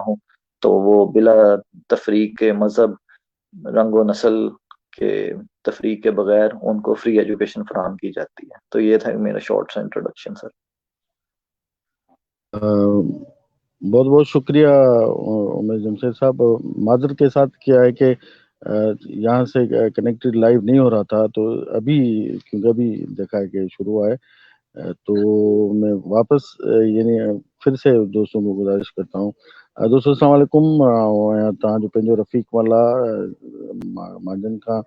हूँ, तो वो बिला तफरीक के मज़हब, रंग व नस्ल के तफरीक के बगैर उनको फ्री एजुकेशन फराहम की जाती है। तो ये था मेरा शॉर्ट सा इंट्रोडक्शन सर। बहुत बहुत शुक्रिया उमेश जमशेद साहब। माजर के साथ क्या है कि यहाँ से कनेक्टेड लाइव नहीं हो रहा था, तो अभी क्योंकि अभी देखा है कि शुरू हुआ है, तो मैं वापस यानी फिर से दोस्तों को गुजारिश करता हूँ। दोस्तों अस्सलाम वालेकुम। तव्हां जो पंहिंजो रफ़ीक वाला माजन खां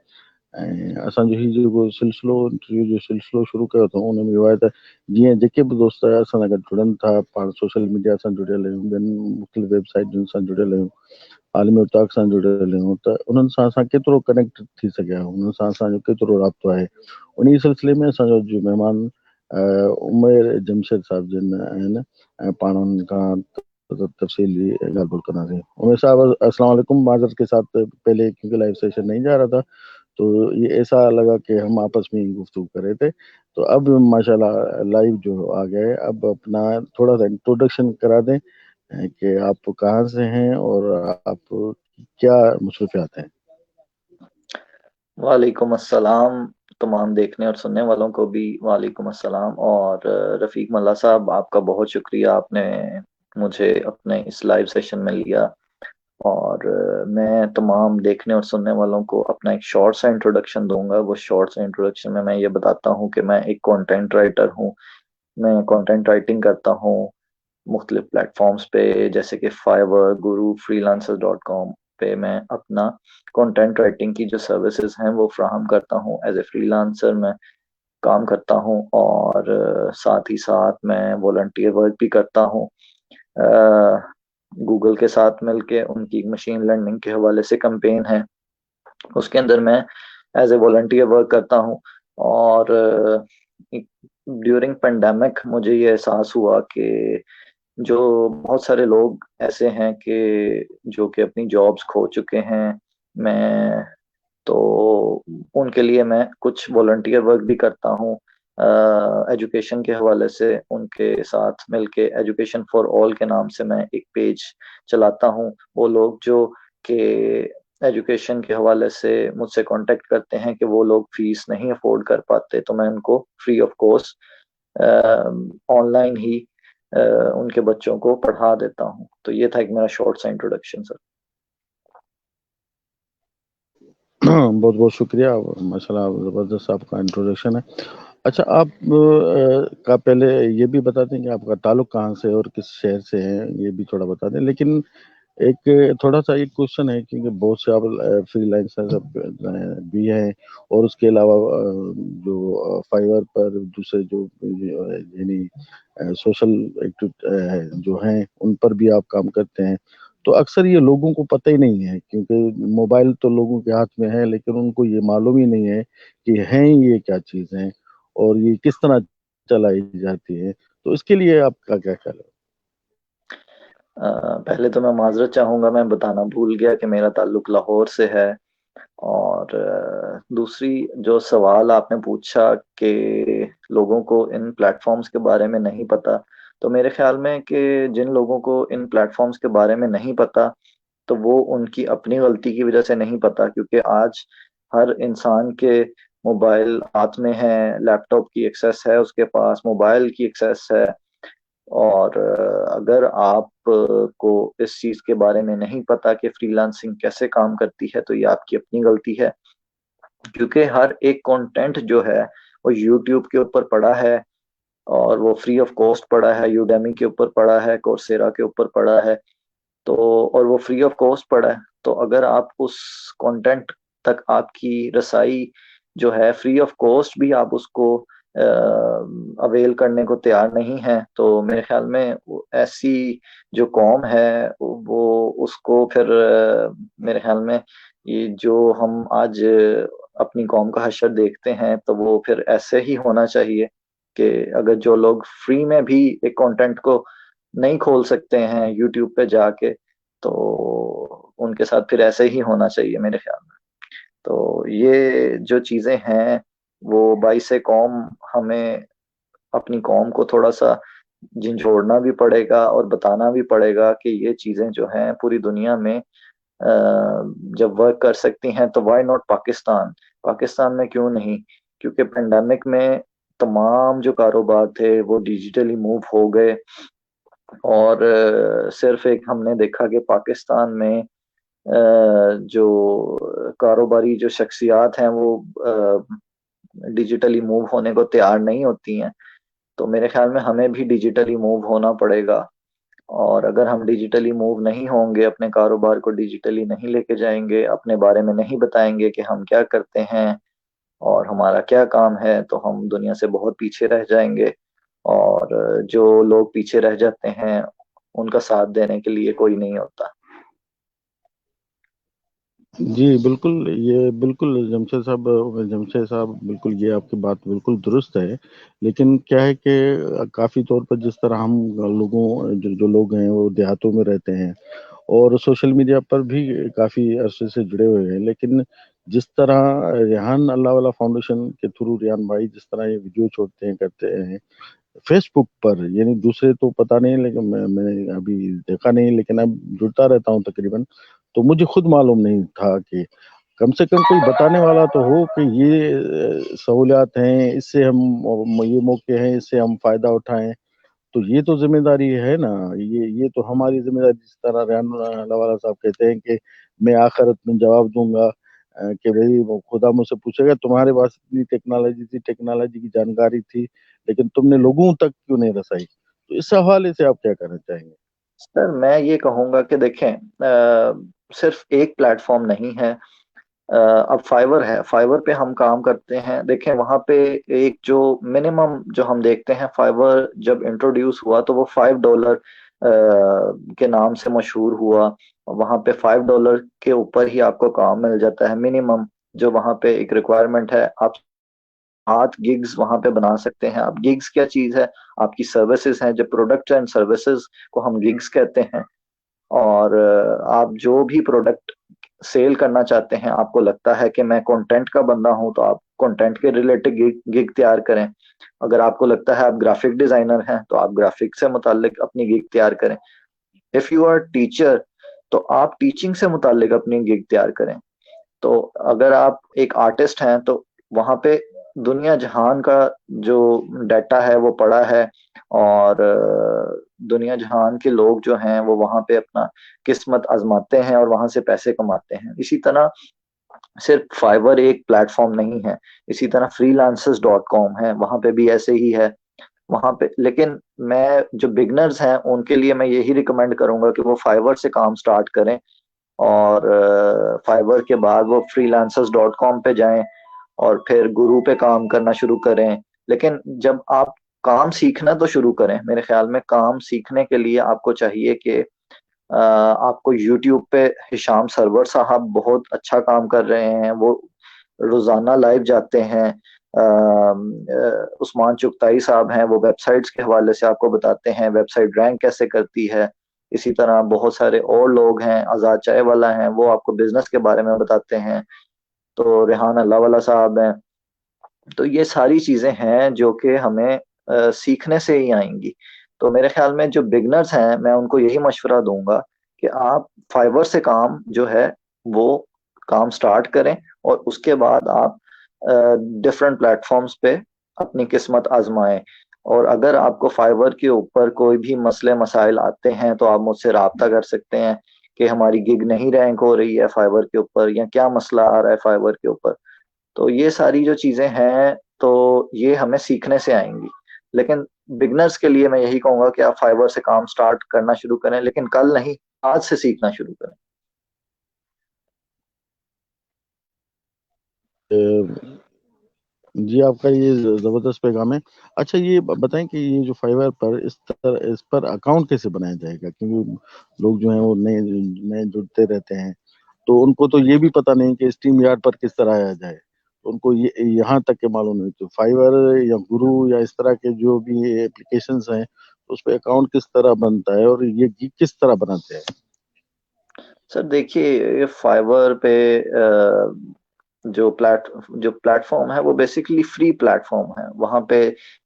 ऐं असांजो हीउ जेको सिलसिलो इंटरव्यू जो सिलसिलो शुरू कयो अथऊं, उन में इहो आहे त जीअं जेके बि दोस्त असां सां गॾु जुड़नि था, पाण सोशल मीडिया सां जुड़ियल आहियूं, ॿियनि मुख़्तलिफ़ वेबसाइटुनि सां जुड़ियल आहियूं, आलमी उताक सां जुड़ियल आहियूं, त उन्हनि सां असां केतिरो कनेक्ट थी सघिया आहियूं, उन्हनि सां असांजो केतिरो राब्तो आहे। उन सिलसिले में असांजो जो महिमान उमेर जमशेद साहब जिन आहिनि, ऐं पाण उन्हनि खां तफसीली ॻाल्हि ॿोल कंदासीं। उमेर साहब अस्सलाम वालेकुम। माजरत के साथ पहले क्योंकि लाइव सेशन नहीं जा रहा था, तो ये ऐसा लगा कि हम आपस में ही गुफ्तगू कर रहे थे, तो अब माशाल्लाह लाइव जो आ गए। अब अपना थोड़ा सा इंट्रोडक्शन करा दें कि आप कहाँ से हैं और आप क्या मसरूफियात हैं। वालेकुम अस्सलाम। तमाम देखने और सुनने वालों को भी वालेकुम अस्सलाम। और रफ़ीक मल्ला साहब, आपका बहुत शुक्रिया, आपने मुझे अपने इस लाइव सेशन में लिया। और मैं तमाम देखने और सुनने वालों को अपना एक शॉर्ट सा इंट्रोडक्शन दूंगा। वो शॉर्ट सा इंट्रोडक्शन में मैं ये बताता हूँ कि मैं एक कंटेंट राइटर हूँ। मैं कंटेंट राइटिंग करता हूँ मुख्तलिफ प्लेटफॉर्म्स पे, जैसे कि फाइवर, गुरु, freelancers.com पे मैं अपना कंटेंट राइटिंग की जो सर्विसेज हैं वो फ्राहम करता हूँ। एज ए फ्रीलांसर मैं काम करता हूँ, और साथ ही साथ मैं वॉलंटियर वर्क भी करता हूँ। गूगल के साथ मिलके उनकी मशीन लर्निंग के हवाले से कैंपेन है, उसके अंदर मैं एज ए वॉलंटियर वर्क करता हूँ। और ड्यूरिंग पेंडेमिक मुझे ये एहसास हुआ कि जो बहुत सारे लोग ऐसे हैं कि जो कि अपनी जॉब्स खो चुके हैं, मैं तो उनके लिए मैं कुछ वॉलंटियर वर्क भी करता हूँ। एजुकेशन के हवाले से उनके साथ मिलके एजुकेशन फॉर ऑल के नाम से मैं एक पेज चलाता हूँ। वो लोग जो कि एजुकेशन के हवाले से मुझसे कांटेक्ट करते हैं कि वो लोग फीस नहीं अफोर्ड कर पाते, तो मैं उनको फ्री ऑफ कॉस्ट ऑनलाइन ही उनके बच्चों को पढ़ा देता हूँ। तो ये था एक मेरा शॉर्ट सा इंट्रोडक्शन सर। बहुत बहुत शुक्रिया। माशाल्लाह ज़बरदस्त आपका इंट्रोडक्शन है। अच्छा, आप का पहले ये भी बता दें कि आपका ताल्लुक कहाँ से और किस शहर से है, ये भी थोड़ा बता दें। लेकिन एक थोड़ा सा एक क्वेश्चन है, क्योंकि बहुत से आप फ्रीलांसर भी हैं, और उसके अलावा जो फाइवर पर दूसरे जो यानी सोशल एक्टिव जो हैं, उन पर भी आप काम करते हैं। तो अक्सर ये लोगों को पता ही नहीं है, क्योंकि मोबाइल तो लोगों के हाथ में है, लेकिन उनको ये मालूम ही नहीं है कि हैं ये क्या चीज़ है और ये किस तरह चलाई जाती है। तो इसके लिए आपका क्या ख्याल है? पहले तो मैं माजरत चाहूँगा, मैं बताना भूल गया कि मेरा ताल्लुक लाहौर से है। और दूसरी जो सवाल आपने पूछा कि लोगों को इन प्लेटफॉर्म्स के बारे में नहीं पता, तो मेरे ख्याल में कि जिन लोगों को इन प्लेटफॉर्म्स के बारे में नहीं पता, तो वो उनकी अपनी गलती की वजह से नहीं पता, क्योंकि आज हर इंसान के मोबाइल हाथ में है, लैपटॉप की एक्सेस है, उसके पास मोबाइल की एक्सेस है। और अगर आप को इस चीज़ के बारे में नहीं पता कि फ्रीलांसिंग कैसे काम करती है, तो ये आपकी अपनी गलती है। क्योंकि हर एक कंटेंट जो है वो यूट्यूब के ऊपर पड़ा है, और वो फ्री ऑफ कॉस्ट पड़ा है, यूडेमी के ऊपर पड़ा है, कोर्सेरा के ऊपर पड़ा है। तो और वो फ्री ऑफ कॉस्ट पड़ा है। तो अगर आप उस कंटेंट तक आपकी रसाई जो है फ्री ऑफ कॉस्ट भी आप उसको अवेल करने को तैयार नहीं है, तो मेरे ख्याल में ऐसी जो कौम है वो उसको फिर मेरे ख्याल में ये जो हम आज अपनी कौम का हशर देखते हैं, तो वो फिर ऐसे ही होना चाहिए कि अगर जो लोग फ्री में भी एक कंटेंट को नहीं खोल सकते हैं यूट्यूब पे जाके, तो उनके साथ फिर ऐसे ही होना चाहिए मेरे ख्याल में। तो ये जो चीज़ें हैं वो बाइसे कौम हमें अपनी कौम को थोड़ा सा झिझोड़ना भी पड़ेगा और बताना भी पड़ेगा कि ये चीजें जो हैं पूरी दुनिया में जब वर्क कर सकती हैं तो वाई नॉट पाकिस्तान। पाकिस्तान में क्यों नहीं? क्योंकि पेंडेमिक में तमाम जो कारोबार थे वो डिजिटली मूव हो गए। और सिर्फ एक हमने देखा कि पाकिस्तान में जो कारोबारी जो शख्सियात हैं वो डिजिटली मूव होने को तैयार नहीं होती हैं। तो मेरे ख्याल में हमें भी डिजिटली मूव होना पड़ेगा। और अगर हम डिजिटली मूव नहीं होंगे, अपने कारोबार को डिजिटली नहीं लेके जाएंगे, अपने बारे में नहीं बताएंगे कि हम क्या करते हैं और हमारा क्या काम है, तो हम दुनिया से बहुत पीछे रह जाएंगे। और जो लोग पीछे रह जाते हैं उनका साथ देने के लिए कोई नहीं होता। जी बिल्कुल, ये बिल्कुल जमशेद साहब बिल्कुल ये आपकी बात बिल्कुल दुरुस्त है। लेकिन क्या है कि काफ़ी तौर पर जिस तरह हम लोगों जो लोग हैं वो देहातों में रहते हैं और सोशल मीडिया पर भी काफ़ी अरसे से जुड़े हुए हैं, लेकिन जिस तरह रेहान अल्लाह वाला फाउंडेशन के थ्रू रेहान भाई जिस तरह ये वीडियो छोड़ते हैं करते हैं फेसबुक पर, यानी दूसरे तो पता नहीं, लेकिन मैंने अभी देखा नहीं, लेकिन अब जुड़ता रहता हूँ तकरीबन, तो मुझे खुद मालूम नहीं था कि कम से कम कोई बताने वाला तो हो कि ये सहूलियात हैं, इससे हम ये मौके हैं, इससे हम फायदा उठाएं। तो ये तो जिम्मेदारी है ना, ये तो हमारी जिम्मेदारी, जिस तरह रेहान लवाला साहब कहते हैं कि मैं आखिरत में जवाब दूंगा, कि भाई वो खुदा मुझसे पूछेगा तुम्हारे पास इतनी टेक्नोलॉजी थी, टेक्नोलॉजी की जानकारी थी, लेकिन तुमने लोगों तक क्यों नहीं रसाई। तो इस हवाले से आप क्या कहना चाहेंगे? सर मैं ये कहूंगा कि देखें, सिर्फ एक प्लेटफॉर्म नहीं है। अब फाइवर है, फाइवर पे हम काम करते हैं। देखें वहां पे एक जो मिनिमम जो हम देखते हैं, फाइवर जब इंट्रोड्यूस हुआ तो वो $5 के नाम से मशहूर हुआ। वहां पे $5 के ऊपर ही आपको काम मिल जाता है मिनिमम। जो वहां पे एक रिक्वायरमेंट है, आप 8 गिग्स वहां पे बना सकते हैं। अब गिग्स क्या चीज है? आपकी सर्विसेज हैं, जो प्रोडक्ट एंड सर्विसेज को हम गिग्स कहते हैं। और आप जो भी प्रोडक्ट सेल करना चाहते हैं, आपको लगता है कि मैं कंटेंट का बंदा हूं, तो आप कंटेंट के रिलेटेड गिग तैयार करें। अगर आपको लगता है आप ग्राफिक डिजाइनर हैं, तो आप ग्राफिक से मुतालिक अपनी गिग तैयार करें। इफ यू आर टीचर, तो आप टीचिंग से मुतालिक अपनी गिग तैयार करें। तो अगर आप एक आर्टिस्ट हैं, तो वहां पे दुनिया जहान का जो डाटा है वो पड़ा है। और दुनिया जहान के लोग जो हैं वो वहां पे अपना किस्मत आजमाते हैं और वहां से पैसे कमाते हैं। इसी तरह सिर्फ फाइवर एक प्लेटफॉर्म नहीं है। इसी तरह freelancers.com है, वहां पे भी ऐसे ही है। वहां पे लेकिन मैं जो बिगनर्स हैं उनके लिए मैं यही रिकमेंड करूंगा कि वो फाइवर से काम स्टार्ट करें। और फाइवर के बाद वो freelancers.com पे जाएं और फिर गुरु पे काम करना शुरू करें। लेकिन जब आप काम सीखना तो शुरू करें, मेरे ख्याल में काम सीखने के लिए आपको चाहिए कि आपको यूट्यूब पे हिशाम सरवर साहब बहुत अच्छा काम कर रहे हैं। वो रोजाना लाइव जाते हैं। उस्मान चुगताई साहब हैं, वो वेबसाइट्स के हवाले से आपको बताते हैं वेबसाइट रैंक कैसे करती है। इसी तरह बहुत सारे और लोग हैं, आजाद चाय वाला हैं, वो आपको बिजनेस के बारे में बताते हैं। तो रेहान अल्लाह वाला साहब हैं। तो ये सारी चीजें हैं जो कि हमें सीखने से ही आएंगी। तो मेरे ख्याल में जो बिगनर्स हैं, मैं उनको यही मशवरा दूंगा कि आप फाइवर से काम जो है वो काम स्टार्ट करें। और उसके बाद आप डिफरेंट प्लेटफॉर्म्स पे अपनी किस्मत आजमाएं। और अगर आपको फाइवर के ऊपर कोई भी मसले मसाइल आते हैं, तो आप मुझसे रब्ता कर सकते हैं कि हमारी गिग नहीं रैंक हो रही है फाइवर के ऊपर, या क्या मसला आ रहा है फाइवर के ऊपर। तो ये सारी जो चीजें हैं, तो ये हमें सीखने से आएंगी। लेकिन बिगनर्स के लिए मैं यही कहूंगा कि आप फाइवर से काम स्टार्ट करना शुरू करें, लेकिन कल नहीं, आज से सीखना शुरू करें। जी आपका ये जबरदस्त पैगाम है। अच्छा ये बताएं कि ये जो फाइवर पर इस पर अकाउंट कैसे बनाया जाएगा, क्योंकि लोग जो हैं वो नए नए जुड़ते रहते हैं, तो उनको तो ये भी पता नहीं कि स्ट्रीम यार्ड पर किस तरह आया जाए। तो उनको ये यहाँ तक के मालूम नहीं, तो फाइवर या गुरु या इस तरह के जो भी एप्लीकेशंस हैं उस पर अकाउंट किस तरह बनता है और ये gig किस तरह बनाते हैं? सर देखिए, ये फाइवर पे जो प्लेटफॉर्म है वो बेसिकली फ्री प्लेटफॉर्म है। वहां पे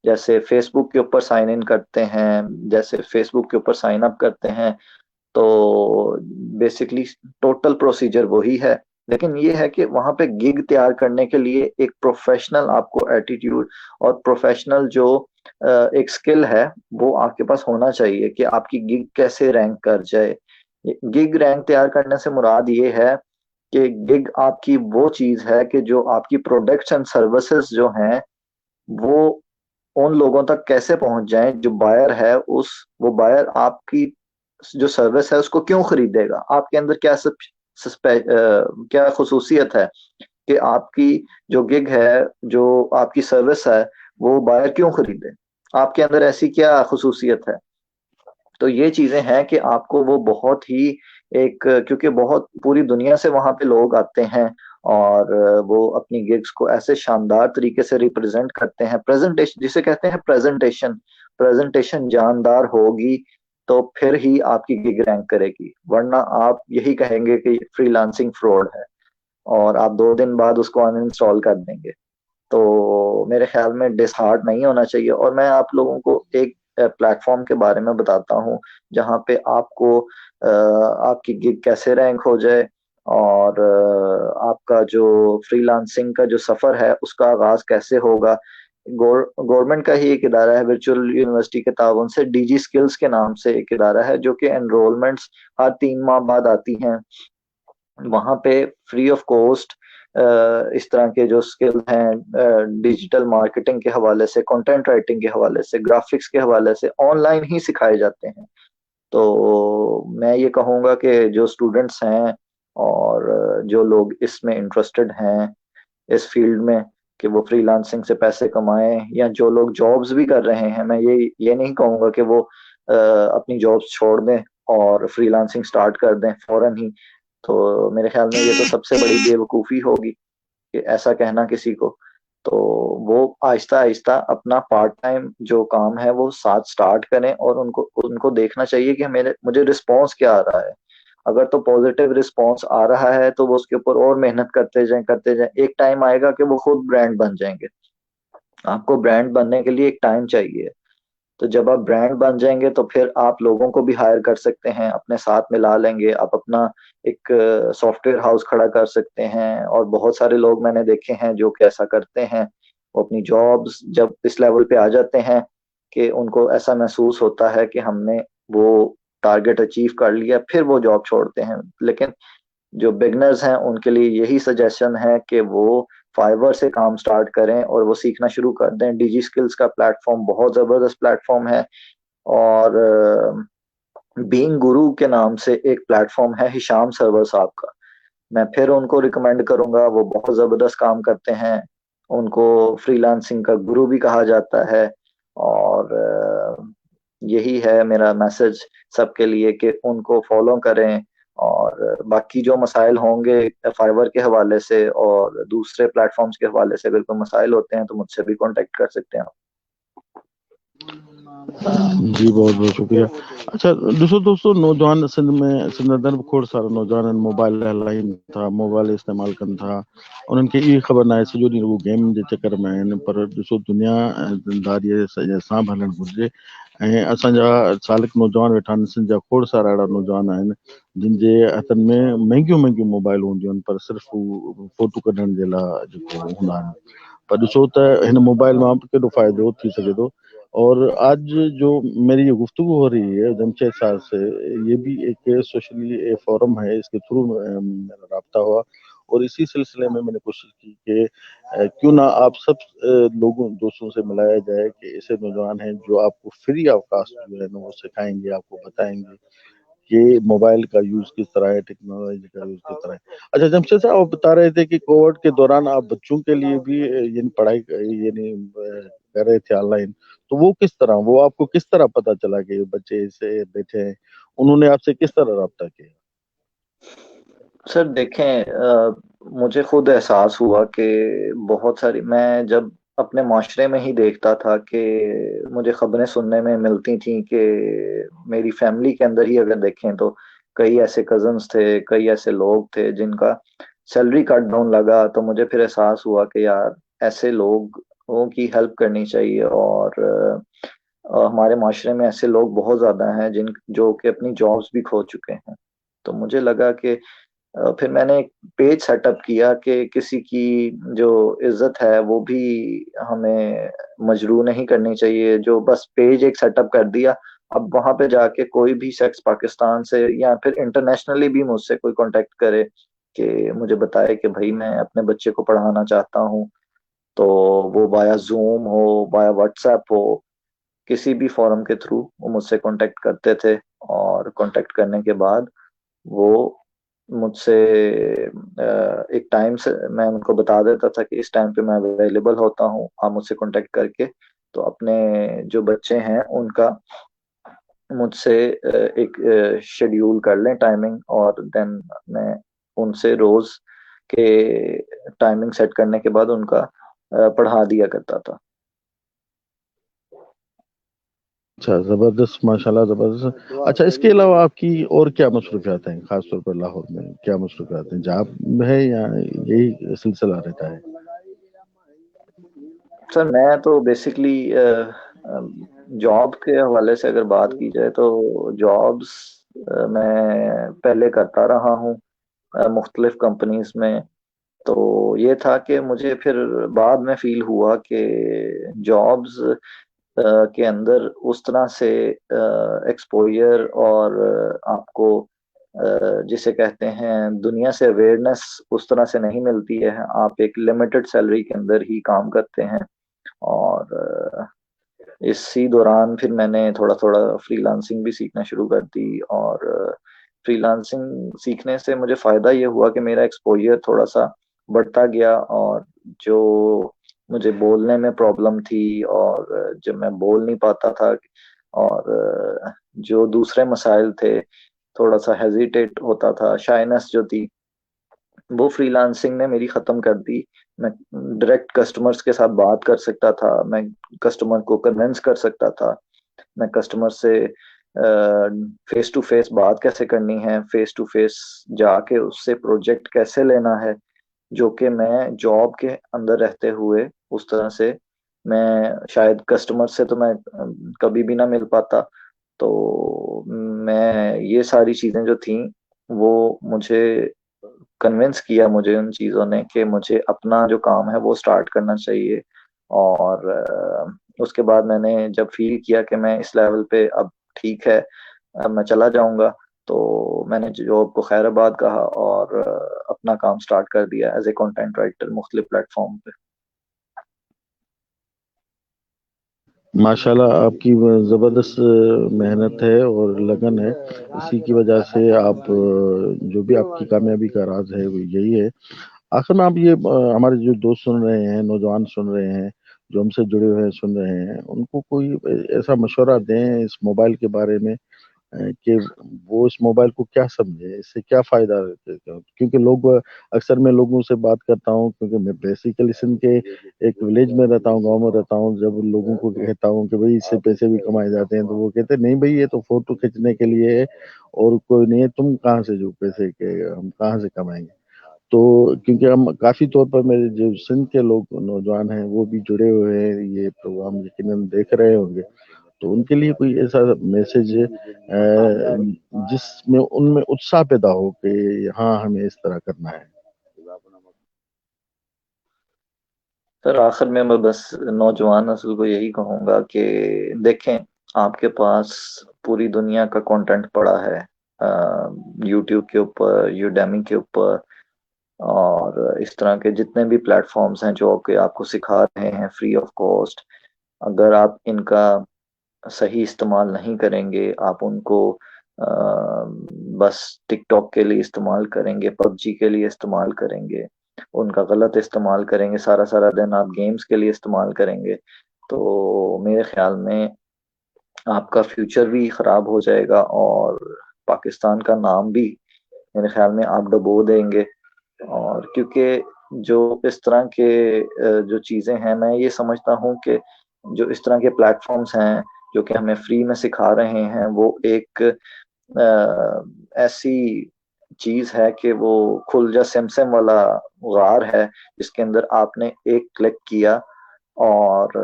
जैसे फेसबुक के ऊपर साइन इन करते हैं, जैसे फेसबुक के ऊपर साइन अप करते हैं, तो बेसिकली टोटल प्रोसीजर वही है। लेकिन ये है कि वहां पे गिग तैयार करने के लिए एक प्रोफेशनल आपको एटीट्यूड और प्रोफेशनल जो एक स्किल है वो आपके पास होना चाहिए कि आपकी गिग कैसे रैंक कर जाए। गिग रैंक तैयार करने से मुराद ये है कि गिग आपकी वो चीज है कि जो आपकी प्रोडक्ट्स एंड सर्विसेज जो हैं वो उन लोगों तक कैसे पहुंच जाएं जो बायर है। उस वो बायर आपकी जो सर्विस है उसको क्यों खरीदेगा, आपके अंदर क्या खसूसियत है कि आपकी जो गिग है, जो आपकी सर्विस है, वो बायर क्यों खरीदे, आपके अंदर ऐसी क्या खसूसियत है। तो ये चीजें हैं कि आपको वो बहुत ही एक, क्योंकि बहुत पूरी दुनिया से वहां पे लोग आते हैं और वो अपनी गिग्स को ऐसे शानदार तरीके से रिप्रेजेंट करते हैं। प्रेजेंटेशन जिसे कहते हैं प्रेजेंटेशन, प्रेजेंटेशन जानदार होगी तो फिर ही आपकी गिग रैंक करेगी, वरना आप यही कहेंगे कि फ्रीलांसिंग फ्रॉड है और आप 2 दिन बाद उसको अनइंस्टॉल कर देंगे। तो मेरे ख्याल में डिसहार्ट नहीं होना चाहिए। और मैं आप लोगों को एक प्लेटफॉर्म के बारे में बताता हूँ जहाँ पे आपको आपकी गिग कैसे रैंक हो जाए और आपका जो फ्रीलांसिंग का जो सफर है उसका आगाज कैसे होगा। गवर्नमेंट का ही एक इदारा है, वर्चुअल यूनिवर्सिटी के ताउन से डीजी स्किल्स के नाम से एक इदारा है, जो कि एनरोलमेंट्स हर 3 माह बाद आती हैं। वहां पे फ्री ऑफ कॉस्ट इस तरह के जो स्किल हैं डिजिटल मार्केटिंग के हवाले से, कंटेंट राइटिंग के हवाले से, ग्राफिक्स के हवाले से ऑनलाइन ही सिखाए जाते हैं। तो मैं ये कहूँगा कि जो स्टूडेंट्स हैं और जो लोग इसमें इंटरेस्टेड हैं इस फील्ड में कि वो फ्रीलांसिंग से पैसे कमाएं, या जो लोग जॉब्स भी कर रहे हैं, मैं ये नहीं कहूँगा कि वो अपनी जॉब्स छोड़ दें और फ्रीलांसिंग स्टार्ट कर दें फौरन ही। तो मेरे ख्याल में ये तो सबसे बड़ी बेवकूफ़ी होगी कि ऐसा कहना किसी को। तो वो आहिस्ता आहिस्ता अपना पार्ट टाइम जो काम है वो साथ स्टार्ट करें और उनको उनको देखना चाहिए कि मेरे मुझे रिस्पॉन्स क्या आ रहा है। अगर तो पॉजिटिव रिस्पॉन्स आ रहा है तो वो उसके ऊपर और मेहनत करते जाएं, एक टाइम आएगा कि वो खुद ब्रांड बन जाएंगे। आपको ब्रांड बनने के लिए एक टाइम चाहिए। तो जब आप ब्रांड बन जाएंगे तो फिर आप लोगों को भी हायर कर सकते हैं, अपने साथ मिला लेंगे, आप अपना एक सॉफ्टवेयर हाउस खड़ा कर सकते हैं। और बहुत सारे लोग मैंने देखे हैं जो कि ऐसा करते हैं। वो अपनी जॉब्स जब इस लेवल पे आ जाते हैं कि उनको ऐसा महसूस होता है कि हमने वो टारगेट अचीव कर लिया, फिर वो जॉब छोड़ते हैं। लेकिन जो बिगनर्स हैं उनके लिए यही सजेशन है कि वो फाइवर से काम स्टार्ट करें और वो सीखना शुरू कर दें। डीजी स्किल्स का प्लेटफॉर्म बहुत जबरदस्त प्लेटफॉर्म है। और बीइंग गुरु के नाम से एक प्लेटफॉर्म है हिशाम सरवर साहब का, मैं फिर उनको रिकमेंड करूंगा, वो बहुत जबरदस्त काम करते हैं। उनको फ्रीलांसिंग का गुरु भी कहा जाता है। और यही है मेरा मैसेज सबके लिए कि उनको फॉलो करें। और बाकी जो मसाइल होंगे फाइवर के हवाले से और दूसरे प्लेटफॉर्म्स के हवाले से, अगर कोई मसाइल होते हैं तो मुझसे भी कांटेक्ट कर सकते हैं। जी बहुत बहुत शुक्रिया। अच्छा दूसरों दोस्तों नौजवान सिंध में सिंध अंदरि खोड़ सारा नौजवान मोबाइल हलाइनि था, मोबाइल इस्तेमाल कनि था, उन्हनि खे इहा ख़बर नाहे सॼो ॾींहुं रुॻो गेम जे चकर में आहिनि। पर ॾिसो दुनियादारीअ सां बि हलणु घुरिजे। ऐं असांजा सालिक नौजवान वेठा आहिनि, सिंध जा खोड़ सारा अहिड़ा नौजवान आहिनि जिन जे हथनि में महांगियूं महांगियूं मोबाइल हूंदियूं आहिनि, पर सिर्फ़ु फोटो कढण जे लाइ जेको हूंदा आहिनि। पर ॾिसो त हिन मोबाइल मां बि केॾो फ़ाइदो थी सघे थो। और आज जो मेरी ये गुफ्तगू हो रही है जमशेद साहब से, ये भी एक सोशली फोरम है, इसके थ्रू मेरा राब्ता हुआ और इसी सिलसिले में मैंने कोशिश की कि क्यों ना आप सब लोगों दोस्तों से मिलाया जाए कि ऐसे नौजवान हैं जो आपको फ्री ऑफ कास्ट जो है ना वो सिखाएंगे, आपको बताएंगे कि मोबाइल का यूज किस तरह है, टेक्नोलॉजी का यूज किस तरह है। अच्छा जमशेद साहब आप बता रहे थे कि कोविड के दौरान आप बच्चों के लिए भी यानी पढ़ाई यानी कर रहे थे ऑनलाइन, तो वो किस तरह, वो आपको किस तरह पता चला कि बच्चे ऐसे बैठे हैं, उन्होंने आपसे किस तरह रब्ता किया? सर देखें, मुझे खुद एहसास हुआ कि बहुत सारी, मैं जब अपने माशरे में ही देखता था कि मुझे खबरें सुनने में मिलती थी कि मेरी फैमिली के अंदर ही अगर देखें तो कई ऐसे कजन्स थे, कई ऐसे लोग थे जिनका सैलरी कट डाउन लगा तो मुझे फिर एहसास हुआ कि यार ऐसे लोगों की हेल्प करनी चाहिए, और हमारे माशरे में ऐसे लोग बहुत ज़्यादा हैं जिन जो कि अपनी जॉब्स भी खो चुके हैं। तो मुझे लगा कि फिर मैंने एक पेज सेटअप किया कि किसी की जो इज्जत है वो भी हमें मजरू नहीं करनी चाहिए, जो बस पेज एक सेटअप कर दिया। अब वहां पे जाके कोई भी शख्स पाकिस्तान से या फिर इंटरनेशनली भी मुझसे कोई कांटेक्ट करे कि मुझे बताए कि भाई मैं अपने बच्चे को पढ़ाना चाहता हूँ, तो वो बाया जूम हो, बाया व्हाट्सएप हो, किसी भी फॉरम के थ्रू वो मुझसे कांटेक्ट करते थे। और कांटेक्ट करने के बाद वो मुझसे एक टाइम से मैं उनको बता देता था कि इस टाइम पे मैं अवेलेबल होता हूँ, आप मुझसे कांटेक्ट करके तो अपने जो बच्चे हैं उनका मुझसे एक शेड्यूल कर लें टाइमिंग, और देन मैं उनसे रोज के टाइमिंग सेट करने के बाद उनका पढ़ा दिया करता था। अच्छा, ज़बरदस्त, माशाल्लाह ज़बरदस्त। अच्छा, इसके अलावा आपकी और क्या मसरूफ़ियात हैं, ख़ास तौर पर लाहौर में क्या मसरूफ़ियात हैं? जॉब है या यही सिलसिला रहता है? सर मैं तो बेसिकली जॉब के हवाले से अगर बात की जाए तो जॉब्स मैं पहले करता रहा हूँ मुख्तलिफ कंपनीज में। तो ये था कि मुझे फिर बाद में फील हुआ कि जॉब्स के अंदर उस तरह से एक्सपोजर और आपको जिसे कहते हैं दुनिया से अवेयरनेस उस तरह से नहीं मिलती है। आप एक लिमिटेड सैलरी के अंदर ही काम करते हैं। और इसी दौरान फिर मैंने थोड़ा थोड़ा फ्रीलांसिंग भी सीखना शुरू कर दी, और फ्रीलांसिंग सीखने से मुझे फ़ायदा ये हुआ कि मेरा एक्सपोजर थोड़ा सा बढ़ता गया, और जो मुझे बोलने में प्रॉब्लम थी और जब मैं बोल नहीं पाता था, और जो दूसरे मसाइल थे, थोड़ा सा हेजिटेट होता था, शाइनेस जो थी, वो फ्रीलांसिंग ने मेरी ख़त्म कर दी। मैं डायरेक्ट कस्टमर्स के साथ बात कर सकता था, मैं कस्टमर को कन्विंस कर सकता था, मैं कस्टमर से फेस टू फेस बात कैसे करनी है, फेस टू फेस जाके उससे प्रोजेक्ट कैसे लेना है, जो कि मैं जॉब के अंदर रहते हुए उस तरह से मैं शायद कस्टमर से तो मैं कभी भी ना मिल पाता। तो मैं ये सारी चीज़ें जो थी वो मुझे कन्विंस किया, मुझे उन चीज़ों ने कि मुझे अपना जो काम है वो स्टार्ट करना चाहिए। और उसके बाद मैंने जब फील किया कि मैं इस लेवल पे अब ठीक है, अब मैं चला जाऊंगा, तो मैंने जॉब को खैराबाद कहा और अपना काम स्टार्ट कर दिया एज ए कंटेंट राइटर मुख्तलिफ प्लेटफॉर्म पे। माशाल्लाह, आपकी ज़बरदस्त मेहनत है और लगन है। इसी की वजह से आप जो भी आपकी कामयाबी का राज़ है वो यही है। आखिर में आप ये हमारे जो दोस्त सुन रहे हैं, नौजवान सुन रहे हैं, जो हमसे जुड़े हुए हैं सुन रहे हैं, उनको कोई ऐसा मशवरा दें इस मोबाइल के बारे में कि वो इस मोबाइल को क्या समझे, इससे क्या फ़ायदा क्योंकि लोग अक्सर मैं लोगों से बात करता हूँ क्योंकि मैं बेसिकली सिंध के एक विलेज में रहता हूँ, गाँव में रहता हूँ। जब लोगों को कहता हूँ कि भई इससे पैसे भी कमाए जाते हैं, तो वो कहते हैं, "नहीं भई, ये तो फ़ोटो खींचने के लिए है और कोई नहीं है, तुम कहाँ से जो पैसे के हम कहाँ से कमाएँगे?" तो क्योंकि हम काफ़ी तौर पर मेरे जो सिंध के लोग नौजवान हैं, वो भी जुड़े हुए हैं, ये प्रोग्राम यकीनन देख रहे होंगे। तो उनके लिए कोई ऐसा मैसेज जिसमें उनमें उत्साह पैदा हो कि हाँ, हमें इस तरह करना है। सर आखिर में मैं बस नौजवान नस्ल को यही कहूँगा कि देखें, आपके पास पूरी दुनिया का कंटेंट पड़ा है, यूट्यूब के ऊपर, यूडेमी के ऊपर, और इस तरह के जितने भी प्लेटफॉर्म्स हैं जो कि आपको सिखा रहे हैं फ्री ऑफ कॉस्ट। अगर आप इनका सही इस्तेमाल नहीं करेंगे, आप उनको अ, बस टिकटॉक के लिए इस्तेमाल करेंगे, पबजी के लिए इस्तेमाल करेंगे, उनका गलत इस्तेमाल करेंगे, सारा सारा दिन आप गेम्स के लिए इस्तेमाल करेंगे, तो मेरे ख्याल में आपका फ्यूचर भी खराब हो जाएगा, और पाकिस्तान का नाम भी मेरे ख्याल में आप डुबो देंगे। और क्योंकि जो इस तरह के जो चीज़ें हैं, मैं ये समझता हूँ कि जो इस तरह के प्लेटफॉर्म्स हैं जो कि हमें फ्री में सिखा रहे हैं, वो एक ऐसी चीज है कि वो खुलजा सिमसिम वाला गार है, जिसके अंदर आपने एक क्लिक किया और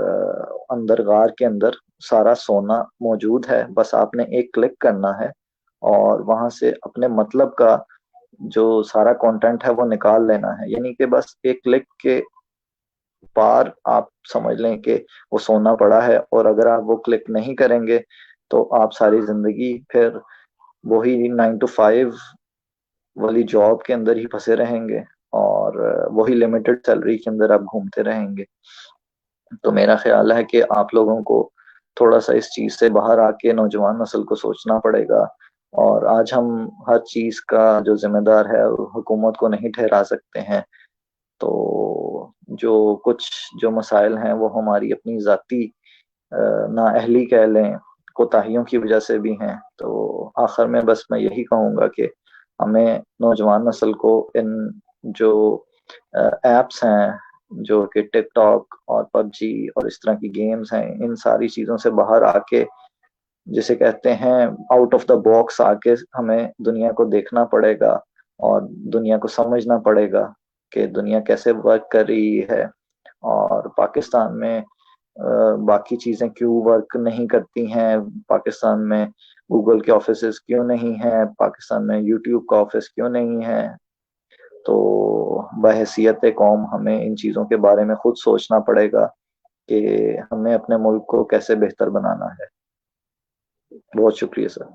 अंदर गार के अंदर सारा सोना मौजूद है, बस आपने एक क्लिक करना है और वहां से अपने मतलब का जो सारा कंटेंट है वो निकाल लेना है। यानी कि बस एक क्लिक के पार आप समझ लें कि वो सोना पड़ा है, और अगर आप वो क्लिक नहीं करेंगे तो आप सारी जिंदगी फिर वही 9 to 5 वाली जॉब के अंदर ही फंसे रहेंगे और वही लिमिटेड सैलरी के अंदर आप घूमते रहेंगे। तो मेरा ख्याल है कि आप लोगों को थोड़ा सा इस चीज से बाहर आके नौजवान नस्ल को सोचना पड़ेगा। और आज हम हर चीज का जो जिम्मेदार है हुकूमत को नहीं ठहरा सकते हैं। तो जो कुछ जो मसाइल हैं वो हमारी अपनी जाती नाअहली कह लें, कोताहियों की वजह से भी हैं। तो आखिर में बस मैं यही कहूँगा कि हमें नौजवान नस्ल को इन जो एप्स हैं, जो कि टिकटॉक और पबजी और इस तरह की गेम्स हैं, इन सारी चीज़ों से बाहर आके, जिसे कहते हैं आउट ऑफ द बॉक्स आके, हमें दुनिया को देखना पड़ेगा और दुनिया को समझना पड़ेगा कि दुनिया कैसे वर्क कर रही है और पाकिस्तान में बाकी चीजें क्यों वर्क नहीं करती हैं, पाकिस्तान में गूगल के ऑफिसेज क्यों नहीं हैं, पाकिस्तान में यूट्यूब का ऑफिस क्यों नहीं है। तो बहैसियत कौम हमें इन चीज़ों के बारे में खुद सोचना पड़ेगा कि हमें अपने मुल्क को कैसे बेहतर बनाना है। बहुत शुक्रिया सर।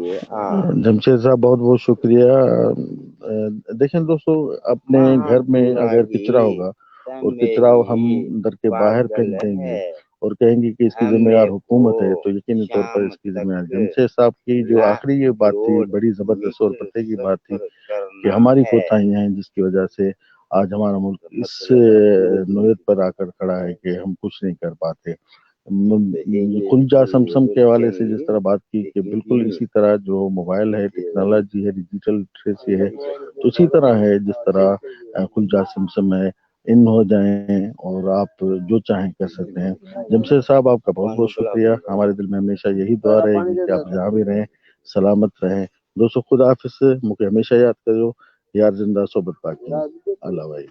ये हाँ जमशेद साहब बहुत बहुत शुक्रिया। देखें दोस्तों, अपने घर में अगर कचरा महाचुनावी होगा और कचरा हम तमेरी घर के बाहर फेंक पागल देंगे है, और कहेंगे कि इसकी जिम्मेदार हमें हुकूमत है, वो तो यकीनी तौर पर शाम इसकी जिम्मेदार तक जमशेद साहब की जो आखिरी ये बात थी लाइट बड़ी जबरदस्त और मीटर पते की बात थी सफर कि करना हमारी है। कोताहियां हैं जिसकी वजह से आज हमारा मुल्क इस नोयत पर आकर खड़ा है कि हम कुछ नहीं कर पाते। कुंजा समसम के हवाले से जिस तरह बात की कि बिल्कुल इसी तरह जो मोबाइल है, टेक्नोलॉजी है, डिजिटल लिटरेसी है, तो इसी तरह है जिस तरह कुंजा समसम है, इन हो जाएं और आप जो चाहें कर सकते हैं। जमशेद साहब आपका बहुत बहुत शुक्रिया। हमारे दिल में हमेशा यही दुआ रहेगी कि आप जहाँ भी रहें सलामत रहें। दोस्तों खुदा हाफिज, मुझे हमेशा याद करो, यार जिंदा सोबत बाकी। अल्लाह भाई।